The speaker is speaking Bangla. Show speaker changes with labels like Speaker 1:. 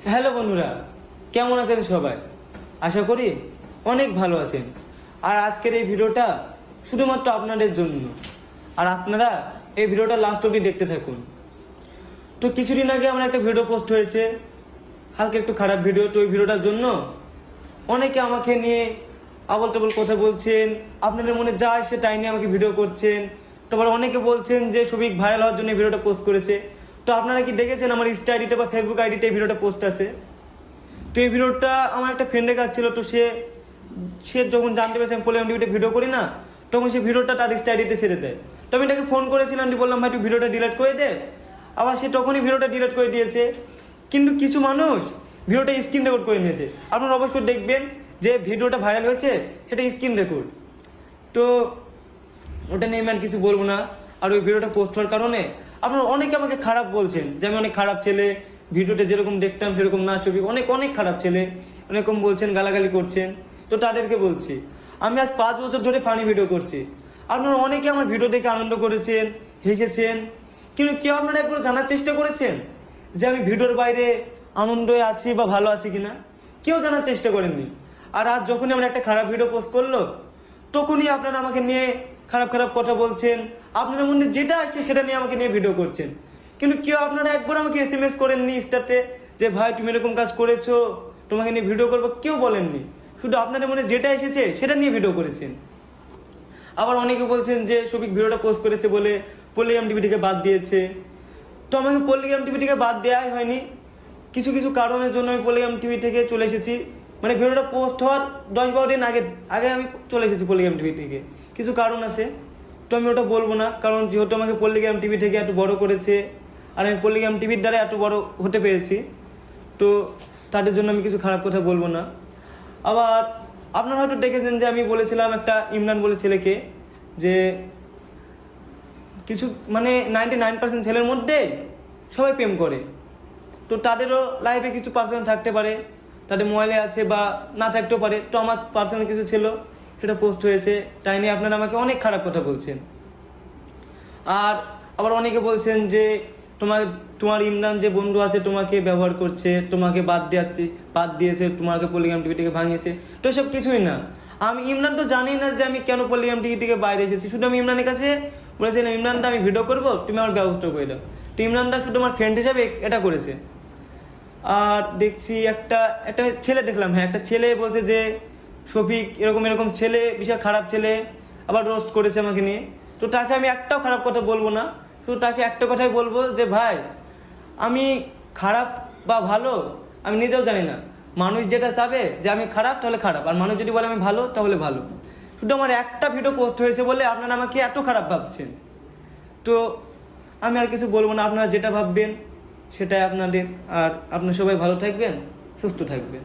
Speaker 1: হ্যালো বন্ধুরা, কেমন আছেন সবাই? আশা করি অনেক ভালো আছেন। আর আজকের এই ভিডিওটা শুধুমাত্র আপনাদের জন্য, আর আপনারা এই ভিডিওটা লাস্ট অবধি দেখতে থাকুন। তো কিছুদিন আগে আমার একটা ভিডিও পোস্ট হয়েছে, হালকা একটু খারাপ ভিডিও। তো ওই ভিডিওটার জন্য অনেকে আমাকে নিয়ে আবল তাবল কথা বলছেন, আপনাদের মনে যা আসে তাই নিয়ে আমাকে ভিডিও করছেন। তারপর অনেকে বলছেন যে সবিক ভাইরাল হওয়ার জন্য এই ভিডিওটা পোস্ট করেছে। তো আপনারা কি দেখেছেন আমার ইনস্টা আইডিতে বা ফেসবুক আইডিতে এই ভিডিওটা পোস্ট আছে? তো এই ভিডিওটা আমার একটা ফ্রেন্ডের কাছে ছিল। তো সে যখন জানতে পেরেছে আমি পলিগ্রাম টিভিতে ভিডিও করি না, তখন সে ভিডিওটা তার ইনস্টা আইডিতে ছেড়ে দেয়। তো আমি তাকে ফোন করেছিলাম, বললাম ভাই তুই ভিডিওটা ডিলিট করে দে। আবার সে তখনই ভিডিওটা ডিলিট করে দিয়েছে। কিন্তু কিছু মানুষ ভিডিওটা স্ক্রিন রেকর্ড করে নিয়েছে। আপনারা অবশ্যই দেখবেন যে ভিডিওটা ভাইরাল হয়েছে সেটা স্ক্রিন রেকর্ড। তো ওটা নিয়ে আমি আর কিছু বলবো না। আর ওই ভিডিওটা পোস্ট হওয়ার কারণে আপনারা অনেকে আমাকে খারাপ বলছেন যে আমি অনেক খারাপ ছেলে, ভিডিওটা যেরকম দেখতাম সেরকম না, ছবি অনেক অনেক খারাপ ছেলে এরকম বলছেন, গালাগালি করছেন। তো তাদেরকে বলছি আমি আজ 5 বছর ধরে ফানি ভিডিও করছি। আপনারা অনেকে আমার ভিডিও দেখে আনন্দ করেছেন, হেসেছেন, কিন্তু কেউ আপনারা একবার জানার চেষ্টা করেছেন যে আমি ভিডিওর বাইরে আনন্দে আছি বা ভালো আছি কিনা? কেউ জানার চেষ্টা করেননি। আর আজ যখনই আমরা একটা খারাপ ভিডিও পোস্ট করলো, তখনই আপনারা আমাকে নিয়ে খারাপ খারাপ কথা বলছেন। আপনাদের মধ্যে যেটা আসছে সেটা নিয়ে আমাকে নিয়ে ভিডিও করছেন। কিন্তু কেউ আপনারা একবার আমাকে SMS করেননি ইনস্টাতে যে ভাই তুমি এরকম কাজ করেছো, তোমাকে নিয়ে ভিডিও করবো, কেউ বলেননি। শুধু আপনাদের মনে যেটা এসেছে সেটা নিয়ে ভিডিও করেছেন। আবার অনেকে বলছেন যে সবিক ভিডিওটা পোস্ট করেছে বলে পলিগ্রাম টিভি থেকে বাদ দিয়েছে। তো আমাকে পলিগ্রাম টিভি থেকে বাদ দেওয়াই হয়নি, কিছু কিছু কারণের জন্য আমি পলিগ্রাম টিভি থেকে চলে এসেছি। মানে ভিডিওটা পোস্ট হওয়ার 10-12 দিন আগে আমি চলে এসেছি পলিগ্রাম টিভি থেকে। কিছু কারণ আছে, তো আমি ওটা বলবো না, কারণ যেহেতু আমাকে পলিগ্রাম টিভি থেকে এত বড় করেছে আর আমি পলিগ্রাম টিভির দ্বারা এত বড় হতে পেরেছি, তো তাদের জন্য আমি কিছু খারাপ কথা বলবো না। আবার আপনারা হয়তো দেখেছেন যে আমি বলেছিলাম একটা ইমরান বলে ছেলেকে যে কিছু মানে 99% ছেলের মধ্যে সবাই প্রেম করে। তো তাদেরও লাইফে কিছু পার্সোনাল থাকতে পারে, তাদের মোবাইলে আছে বা না থাকতেও পারে। তো আমার পার্সোনাল কিছু ছিল, সেটা পোস্ট হয়েছে, তাই নিয়ে আপনারা আমাকে অনেক খারাপ কথা বলছেন। আর আবার অনেকে বলছেন যে তোমার ইমরান যে বন্ধু আছে তোমাকে ব্যবহার করছে, তোমাকে বাদ দিয়েছে, তোমাকে পলিগ্রাম টিভি থেকে ভাঙিয়েছে। তো এসব কিছুই না। আমি ইমরান তো জানি না যে আমি কেন পলিগ্রাম টিভি থেকে বাইরে এসেছি। শুধু আমি ইমরানের কাছে বলেছিলাম ইমরানটা আমি ভিডিও করবো, তুমি আমার ব্যবস্থা করে দাও। তো ইমরানটা শুধু আমার ফ্রেন্ড হিসাবে এটা করেছে। আর দেখছি একটা ছেলে দেখলাম, হ্যাঁ একটা ছেলে বলছে যে শফিক এরকম ছেলে, বিশাল খারাপ ছেলে, আবার রোস্ট করেছে আমাকে নিয়ে। তো তাকে আমি একটাও খারাপ কথা বলবো না, শুধু তাকে একটা কথাই বলবো যে ভাই আমি খারাপ বা ভালো আমি নিজেও জানি না। মানুষ যেটা চাবে যে আমি খারাপ তাহলে খারাপ, আর মানুষ যদি বলে আমি ভালো তাহলে ভালো। শুধু আমার একটা ভিডিও পোস্ট হয়েছে বলে আপনারা আমাকে এত খারাপ ভাবছেন। তো আমি আর কিছু বলবো না, আপনারা যেটা ভাববেন সেটাই আপনাদের। আর আপনারা সবাই ভালো থাকবেন, সুস্থ থাকবেন।